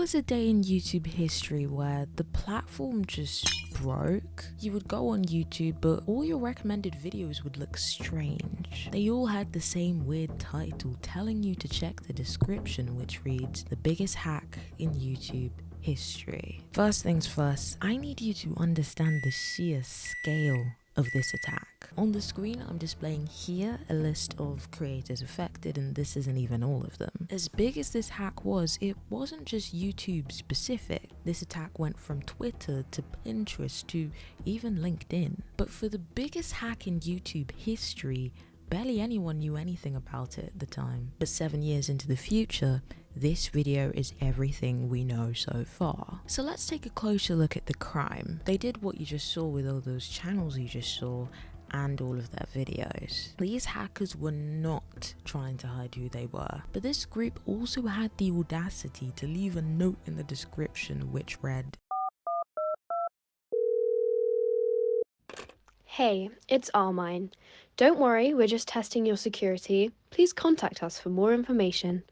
was a day in YouTube history where the platform just broke. You would go on YouTube, but all your recommended videos would look strange. They all had the same weird title telling you to check the description, which reads, "The biggest hack in YouTube history." First things first, I need you to understand the sheer scale of this attack. On the screen, I'm displaying here a list of creators affected, and this isn't even all of them. As big as this hack was, it wasn't just YouTube specific. This attack went from Twitter to Pinterest to even LinkedIn. But for the biggest hack in YouTube history, barely anyone knew anything about it at the time. But 7 years into the future, this video is everything we know so far. So let's take a closer look at the crime. They did what you just saw with all those channels you just saw and all of their videos. These hackers were not trying to hide who they were, but this group also had the audacity to leave a note in the description which read, "Hey, it's OurMine. Don't worry, we're just testing your security. Please contact us for more information."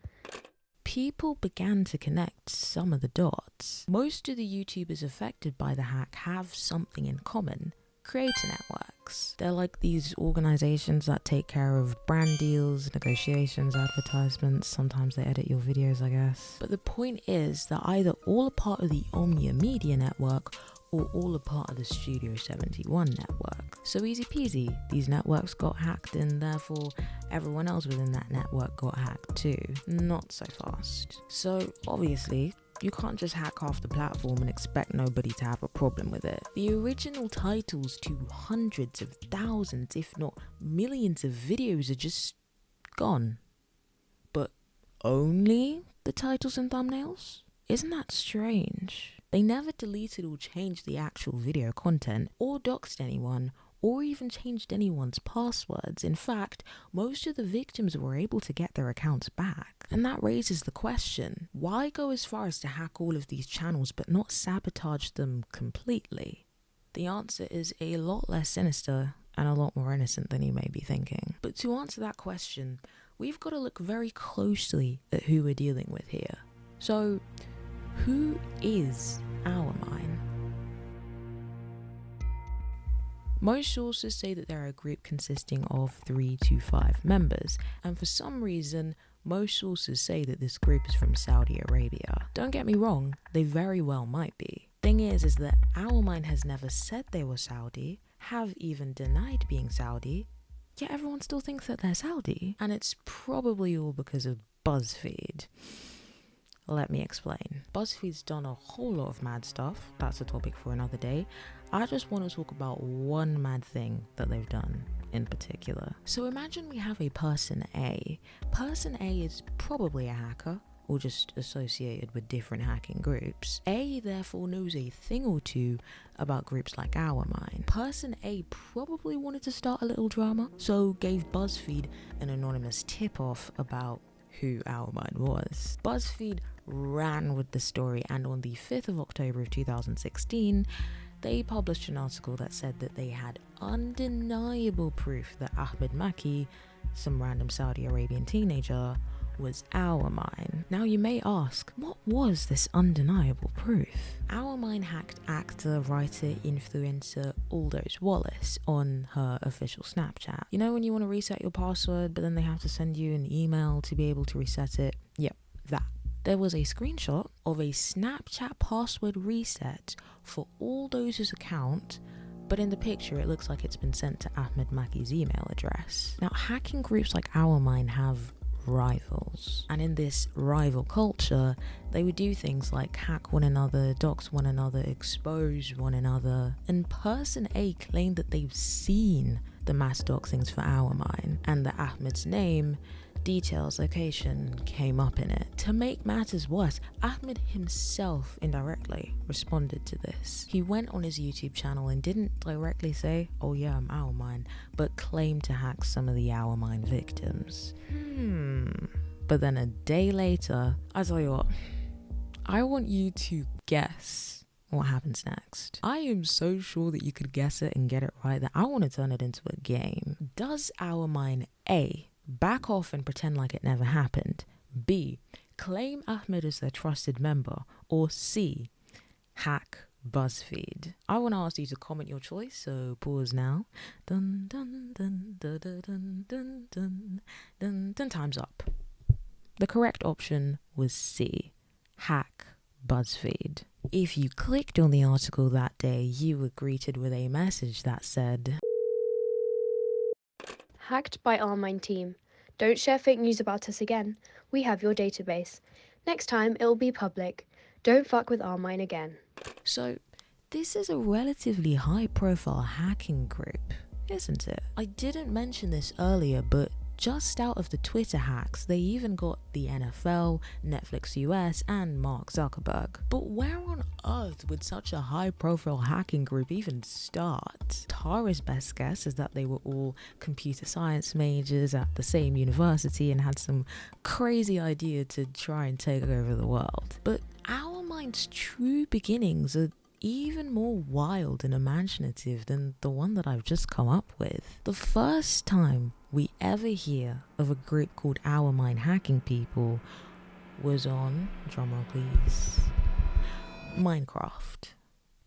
People began to connect some of the dots. Most of the YouTubers affected by the hack have something in common: creator networks. They're like these organizations that take care of brand deals, negotiations, advertisements. Sometimes they edit your videos, I guess. But the point is that either all are part of the Omnia Media network or all are part of the Studio 71 network. So easy peasy, these networks got hacked and therefore everyone else within that network got hacked too. Not so fast. So obviously, you can't just hack half the platform and expect nobody to have a problem with it. The original titles to hundreds of thousands, if not millions of videos are just gone. But only the titles and thumbnails? Isn't that strange? They never deleted or changed the actual video content, or doxed anyone, or even changed anyone's passwords. In fact, most of the victims were able to get their accounts back. And that raises the question, why go as far as to hack all of these channels but not sabotage them completely? The answer is a lot less sinister and a lot more innocent than you may be thinking. But to answer that question, we've got to look very closely at who we're dealing with here. So, who is OurMine? Most sources say that they're a group consisting of 3 to 5 members, and for some reason, most sources say that this group is from Saudi Arabia. Don't get me wrong, they very well might be. Thing is that OurMine has never said they were Saudi, have even denied being Saudi, yet everyone still thinks that they're Saudi, and it's probably all because of BuzzFeed. Let me explain. BuzzFeed's done a whole lot of mad stuff. That's a topic for another day. I just want to talk about one mad thing that they've done in particular. So imagine we have a person A. Person A is probably a hacker or just associated with different hacking groups. A therefore knows a thing or two about groups like OurMine. Person A probably wanted to start a little drama, so gave BuzzFeed an anonymous tip-off about who OurMine was. BuzzFeed ran with the story, and on the 5th of October of 2016, they published an article that said that they had undeniable proof that Ahmed Maki, some random Saudi Arabian teenager, was OurMine. Now you may ask, what was this undeniable proof? OurMine hacked actor, writer, influencer Aldous Wallace on her official Snapchat. You know when you want to reset your password but then they have to send you an email to be able to reset it? Yep, that. There was a screenshot of a Snapchat password reset for Aldous' account, but in the picture it looks like it's been sent to Ahmed Maki's email address. Now hacking groups like OurMine have rivals, and in this rival culture they would do things like hack one another, dox one another, expose one another, and person A claimed that they've seen the mass doxings for OurMine and that Ahmed's name, details, location came up in it. To make matters worse, Ahmed himself indirectly responded to this. He went on his YouTube channel and didn't directly say, "Oh yeah, I'm OurMine," but claimed to hack some of the OurMine victims. But then a day later, I tell you what, I want you to guess what happens next. I am so sure that you could guess it and get it right that I want to turn it into a game. Does OurMine A, back off and pretend like it never happened? B, claim Ahmed as their trusted member, or C, hack BuzzFeed. I want to ask you to comment your choice, so pause now. Dun dun dun dun dun dun dun dun dun dun. Time's up. The correct option was C, hack BuzzFeed. If you clicked on the article that day, you were greeted with a message that said, Hacked by OurMine team. Don't share fake news about us again. We have your database. Next time, it'll be public. Don't fuck with OurMine again. So, this is a relatively high-profile hacking group, isn't it? I didn't mention this earlier, but just out of the Twitter hacks, they even got the NFL, Netflix US, and Mark Zuckerberg. But where on earth would such a high-profile hacking group even start? Tara's best guess is that they were all computer science majors at the same university and had some crazy idea to try and take over the world. But OurMine's true beginnings are even more wild and imaginative than the one that I've just come up with. The first time we ever hear of a group called OurMine hacking people was on, drumroll please, Minecraft.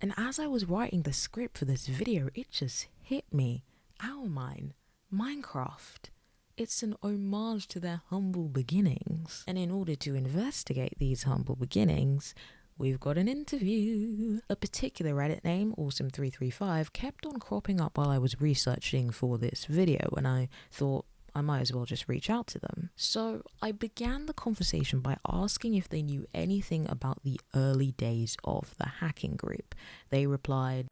And as I was writing the script for this video, it just hit me. OurMine, Minecraft. It's an homage to their humble beginnings. And in order to investigate these humble beginnings, we've got an interview. A particular Reddit name, Awesome335, kept on cropping up while I was researching for this video, and I thought I might as well just reach out to them. So I began the conversation by asking if they knew anything about the early days of the hacking group. They replied,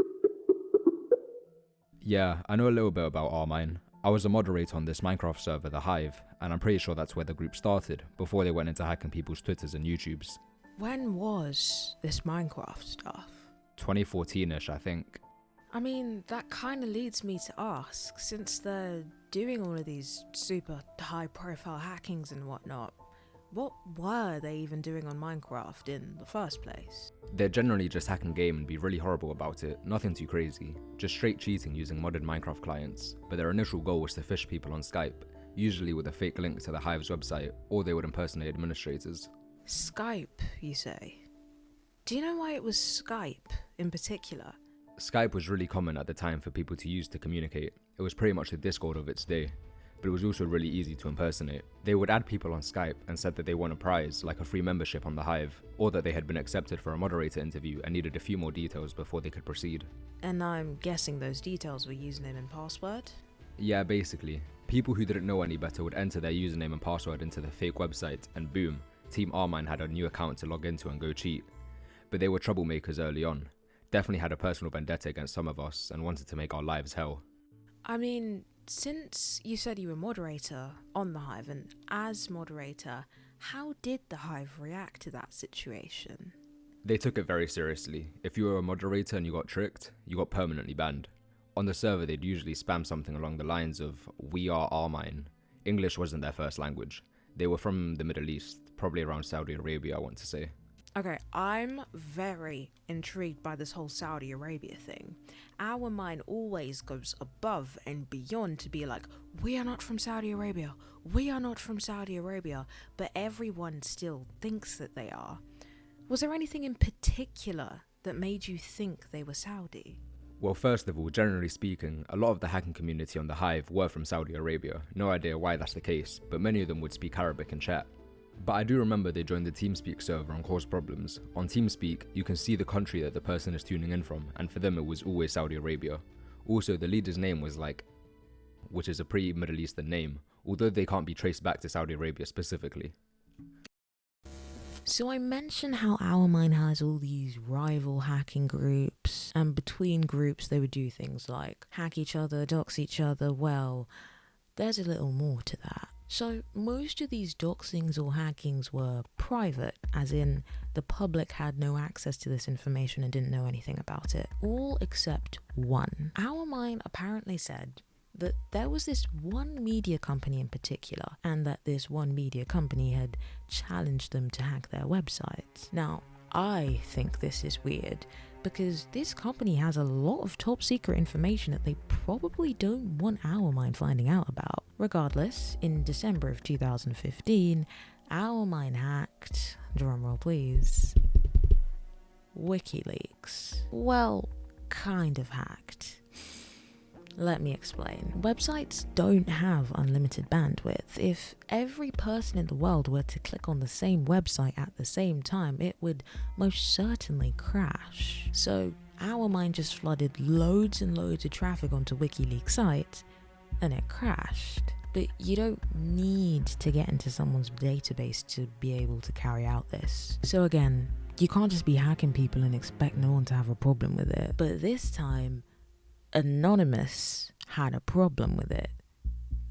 Yeah, I know a little bit about OurMine. I was a moderator on this Minecraft server, The Hive, and I'm pretty sure that's where the group started, before they went into hacking people's Twitters and YouTubes. when was this Minecraft stuff? 2014-ish, I think. I mean, that kind of leads me to ask, since they're doing all of these super high profile hackings and whatnot, what were they even doing on Minecraft in the first place? They'd generally just hack in game and be really horrible about it, nothing too crazy, just straight cheating using modded Minecraft clients, but their initial goal was to phish people on Skype, usually with a fake link to the Hive's website, or they would impersonate administrators. Skype, you say? Do you know why it was Skype in particular? Skype was really common at the time for people to use to communicate. It was pretty much the Discord of its day, but it was also really easy to impersonate. They would add people on Skype and said that they won a prize, like a free membership on the Hive, or that they had been accepted for a moderator interview and needed a few more details before they could proceed. And I'm guessing those details were username and password? Yeah, basically. People who didn't know any better would enter their username and password into the fake website, and boom, Team OurMine had a new account to log into and go cheat. But they were troublemakers early on. Definitely had a personal vendetta against some of us and wanted to make our lives hell. I mean, since you said you were moderator on the Hive, and as moderator, how did the Hive react to that situation? They took it very seriously. If you were a moderator and you got tricked, you got permanently banned. On the server, they'd usually spam something along the lines of, "We are OurMine." English wasn't their first language. They were from the Middle East, probably around Saudi Arabia, I want to say. Okay, I'm very intrigued by this whole Saudi Arabia thing. OurMine always goes above and beyond to be like, we are not from Saudi Arabia, we are not from Saudi Arabia, but everyone still thinks that they are. Was there anything in particular that made you think they were Saudi? Well, first of all, generally speaking, a lot of the hacking community on the Hive were from Saudi Arabia. No idea why that's the case, but many of them would speak Arabic in chat. But I do remember they joined the TeamSpeak server and caused problems. On TeamSpeak, you can see the country that the person is tuning in from, and for them it was always Saudi Arabia. Also, the leader's name was which is a pretty Middle Eastern name, although they can't be traced back to Saudi Arabia specifically. So I mentioned how OurMine has all these rival hacking groups, and between groups they would do things like hack each other, dox each other. Well, there's a little more to that. So most of these doxings or hackings were private, as in the public had no access to this information and didn't know anything about it. All except one. OurMine apparently said that there was this one media company in particular, and that this one media company had challenged them to hack their websites. Now, I think this is weird, because this company has a lot of top secret information that they probably don't want OurMine finding out about. Regardless, in December of 2015, OurMine hacked, drumroll please, WikiLeaks. Well, kind of hacked. Let me explain. Websites don't have unlimited bandwidth. If every person in the world were to click on the same website at the same time, it would most certainly crash. So OurMine just flooded loads and loads of traffic onto WikiLeaks sites, and it crashed. But you don't need to get into someone's database to be able to carry out this. So again, you can't just be hacking people and expect no one to have a problem with it. But this time, Anonymous had a problem with it.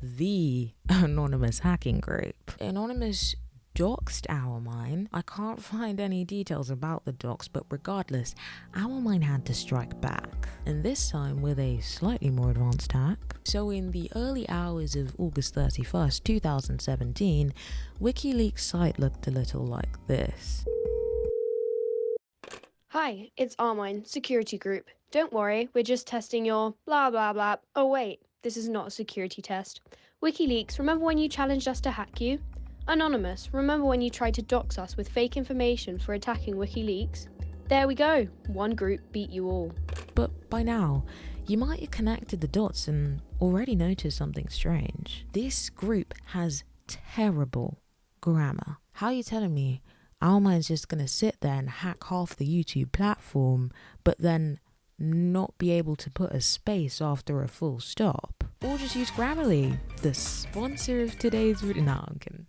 The Anonymous hacking group. Anonymous doxed OurMine. I can't find any details about the dox, but regardless, OurMine had to strike back. And this time with a slightly more advanced hack. So in the early hours of August 31st, 2017, WikiLeaks site looked a little like this. Hi, it's OurMine, security group. Don't worry, we're just testing your blah blah blah. Oh wait, this is not a security test. WikiLeaks, remember when you challenged us to hack you? Anonymous, remember when you tried to dox us with fake information for attacking WikiLeaks? There we go, one group beat you all. But by now, you might have connected the dots and already noticed something strange. This group has terrible grammar. How are you telling me OurMine's just gonna sit there and hack half the YouTube platform, but then not be able to put a space after a full stop? Or just use Grammarly, the sponsor of today's video. Nah, I'm kidding.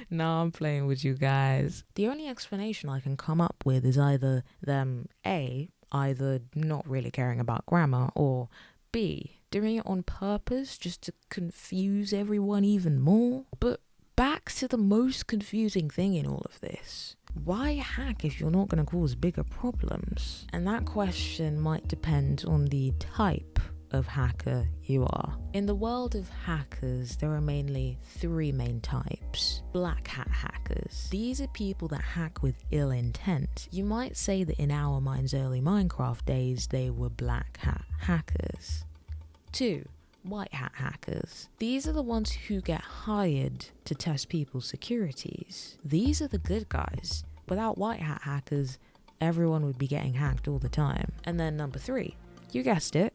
Nah, I'm playing with you guys. The only explanation I can come up with is either them either not really caring about grammar, or B, doing it on purpose just to confuse everyone even more. But back to the most confusing thing in all of this. Why hack if you're not going to cause bigger problems? And that question might depend on the type of hacker you are. In the world of hackers, there are mainly three main types. Black hat hackers. These are people that hack with ill intent. You might say that in OurMine's early Minecraft days, they were black hat hackers. 2. White hat hackers. These are the ones who get hired to test people's securities. These are the good guys. Without white hat hackers, everyone would be getting hacked all the time. And then number 3, you guessed it,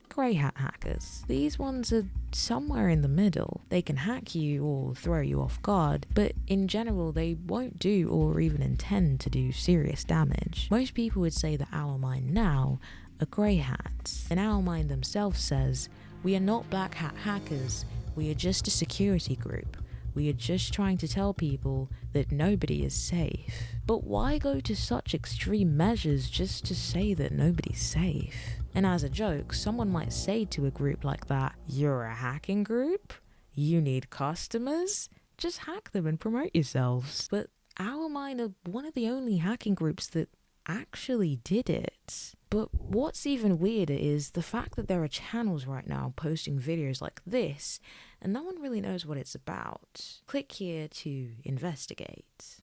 grey hat hackers. These ones are somewhere in the middle. They can hack you or throw you off guard, but in general they won't do or even intend to do serious damage. Most people would say that OurMine now are grey hats, and OurMine themselves says, "We are not black hat hackers, we are just a security group. We are just trying to tell people that nobody is safe." But why go to such extreme measures just to say that nobody's safe? And as a joke, someone might say to a group like that, "You're a hacking group? You need customers? Just hack them and promote yourselves." But OurMine are one of the only hacking groups that actually did it. But what's even weirder is the fact that there are channels right now posting videos like this, and no one really knows what it's about. Click here to investigate.